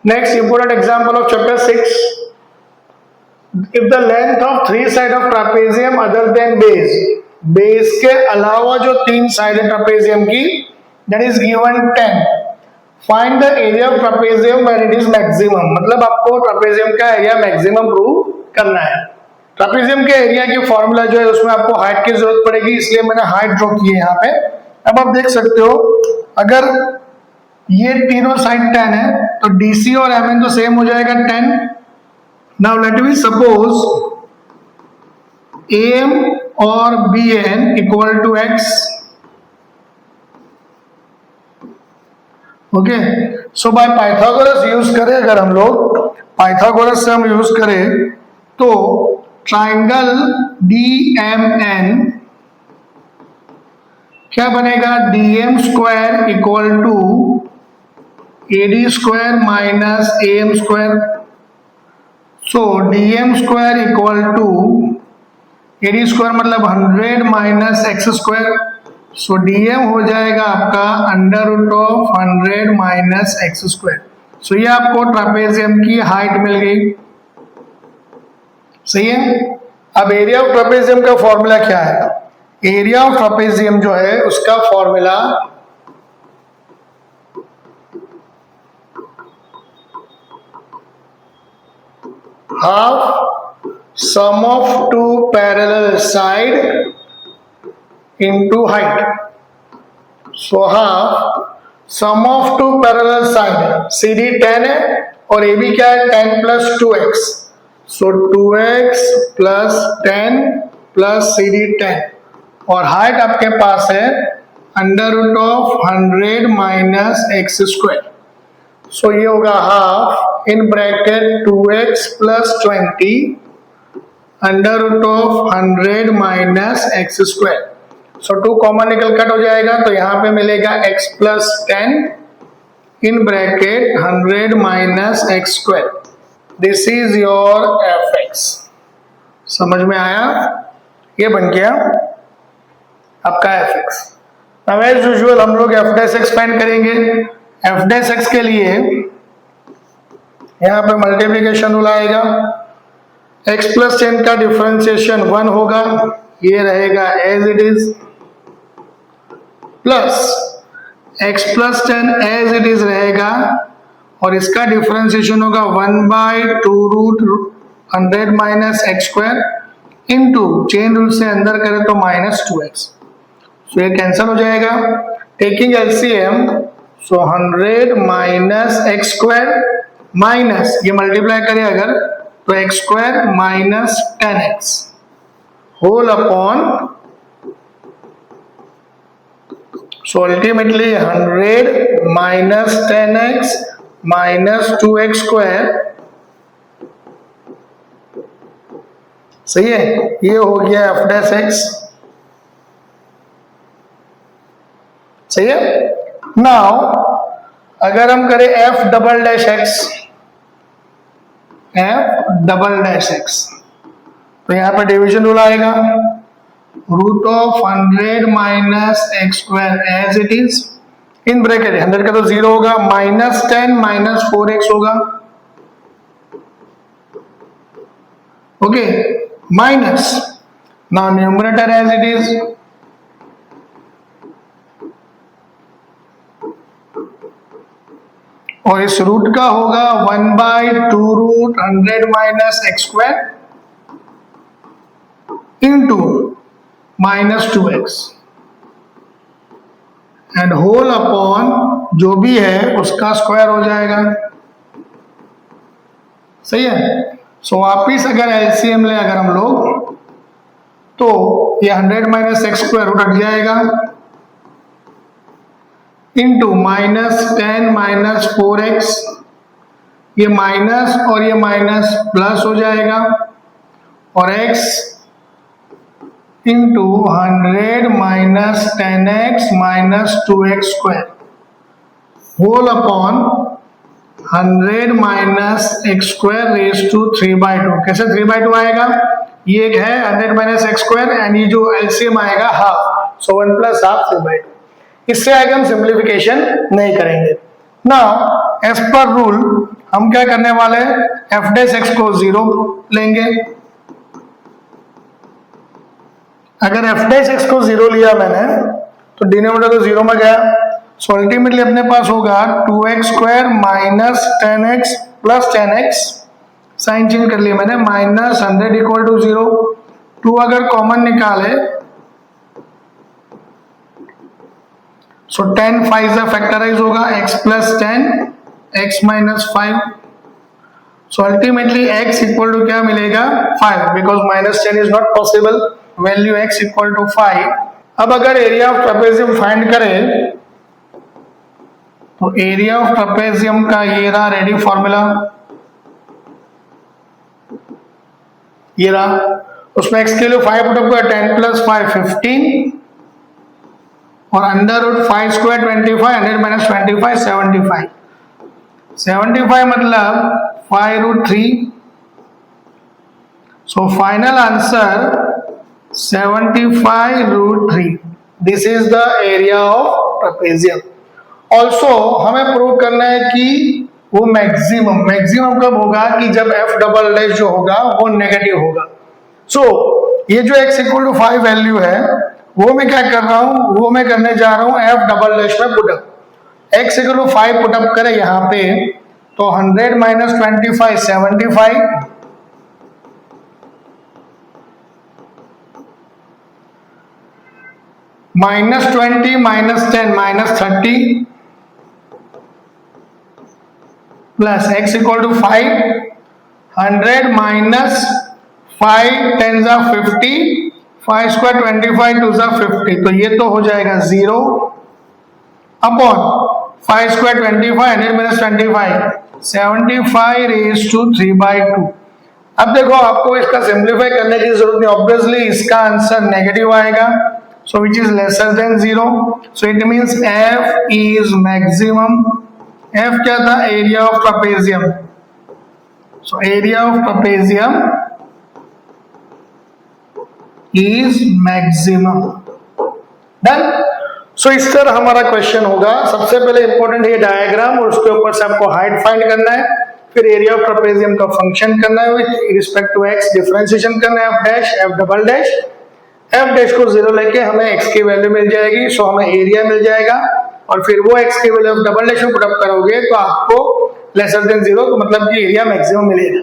Next important example of chapter 6. If the length of three sides of trapezium other than base के अलावा जो तीन side है trapezium की, that is given 10. Find the area of trapezium when it is maximum. मतलब आपको trapezium का area maximum prove करना है. ट्रापेजियम के एरिया की फॉर्मूला जो है उसमें आपको हाइट की जरूरत पड़ेगी, इसलिए मैंने हाइट ड्रॉ की है यहाँ पे. अब आप देख सकते हो अगर ये तीनों साइड 10 है तो DC और MN तो सेम हो जाएगा 10. Now let me suppose AM और BN equal to X. Okay, so by Pythagoras use करें, अगर हम लोग पाइथागोरस से हम यूज करें तो ट्राइंगल DMN क्या बनेगा, DM square equal to AD square minus AM square. So DM square equal to AD square मतलब 100 minus X square. So DM हो जाएगा आपका under root of 100 minus X square. So ये आपको ट्रापेजियम की height मिल गई. सही है. अब एरिया ऑफ ट्रापेजियम का फॉर्मूला क्या है, एरिया ऑफ ट्रापेजियम जो है उसका formula half sum of two parallel side into height. So half sum of two parallel side, CD 10 है और AB क्या है 10 plus 2x. So 2x plus 10 plus CD 10 और हाइट आपके पास है under root of 100 minus X square. So ये होगा half in bracket 2x plus 20 under root of 100 minus X square. So 2 common निकल कट हो जाएगा तो यहाँ पे मिलेगा x plus 10 in bracket 100 minus X square. This is your fx. समझ में आया, ये बन गया आपका fx. अब एज यूजुअल हम लोग f डैश x फाइंड करेंगे. f डैश x के लिए यहाँ पे मल्टीप्लिकेशन रूल आएगा. x प्लस 10 का डिफरेंशिएशन 1 होगा, ये रहेगा as it is, plus x plus 10 as it is रहेगा और इसका डिफरेंशिएशन होगा 1/2 root 100 minus X square into chain rule से अंदर करें तो माइनस 2x. सो ये कैंसिल हो जाएगा. Taking LCM, so 100 minus X square minus ये मल्टीप्लाई करें अगर तो X square minus 10x whole upon. So ultimately 100 minus 10x minus 2x square. सही है, ये हो गया f डैश x. सही है. नाउ अगर हम करें f double dash x, f double dash x तो यहाँ पे डिवीजन रूल आएगा. Root of 100 minus x square as it is in bracket 100 का तो 0 होगा, माइनस 10 माइनस 4x होगा. Okay, minus now numerator as it is, और इस रूट का होगा 1/2 root 100 minus x square into minus 2x and whole upon जो भी है उसका स्क्वायर हो जाएगा. सही है. सो वापिस अगर LCM ले अगर हम लोग तो ये 100 माइनस x स्क्वायर रूट हट जाएगा इंटू माइनस 10 माइनस 4x, ये माइनस और ये माइनस प्लस हो जाएगा और x into 100 minus 10x minus 2x square whole upon 100 minus x square raise to 3/2. कैसे 3/2 आएगा, ये एक है 100 माइनस x स्क्वायर एंड ये जो LCM आएगा हाफ. सो 1 प्लस हाफ 3/2. इससे आगे हम सिंप्लीफिकेशन नहीं करेंगे. नाउ एज पर रूल हम क्या करने वाले हैं, एफ डैश एक्स को 0 लेंगे। अगर एफ डैश एक्स को 0 लिया मैंने तो डिनोमिनेटर तो 0 में गया, सो अल्टीमेटली अपने पास होगा 2x square minus 10x plus 10x, sign change कर लिया मैंने, माइनस 100 इक्वल टू 0। 2 अगर कॉमन निकाले सो 10 5 से फैक्टराइज होगा, x plus 10 x minus 5, so ultimately x equal to क्या मिलेगा 5, because minus 10 is not possible, value x equal to 5। अब अगर एरिया ऑफ ट्रेपेजियम फाइंड करें तो एरिया ऑफ ट्रेपेजियम का ये रहा रेडी फॉर्मूला, ये रहा, उसमें x के लिए 5 पुट अप किया, 10 प्लस 5 15 और अंडर रूट 5 स्क्वायर 25, 100 माइनस 25 75, 75 मतलब 5 रूट 3, so final answer 75 root 3। This is the area of trapezium. Also हमें प्रूव करना है कि वो मैक्सिमम कब होगा कि जब एफ डबल डैश जो होगा वो नेगेटिव होगा। सो ये जो x इक्वल टू 5 वैल्यू है वो मैं क्या कर रहा हूं, वो मैं करने जा रहा हूं एफ डबल डैश में put up. x equal to 5 put up करें यहां पे तो 100 minus 25 75, minus 20 minus 10 minus 30 plus x equal to 5, 100 minus 5 10 जा 50, 5 स्क्वायर 25 2 जा 50, तो ये तो हो जाएगा 0 upon 5 square 25, 100 minus 25 75 raise to 3/2। अब देखो आपको इसका सिंप्लीफाई करने की जरूरत नहीं, ऑब्वियसली इसका आंसर नेगेटिव आएगा, so which is lesser than 0, so it means f is maximum. f क्या था, area of trapezium, so area of trapezium is maximum. Done. So इस तरह हमारा क्वेश्चन होगा। सबसे पहले इंपॉर्टेंट ये डायग्राम और उसके ऊपर से आपको हाइट फाइंड करना है, फिर एरिया ऑफ ट्रेपेजियम का फंक्शन करना है with respect to x, differentiation करना है f dash f double dash, f dash को 0 लेके हमें x की वैल्यू मिल जाएगी, सो हमें एरिया मिल जाएगा और फिर वो x की वैल्यू डबल डैश में पुट अप करोगे तो आपको लेसर देन 0 तो मतलब कि एरिया मैक्सिमम मिलेगा।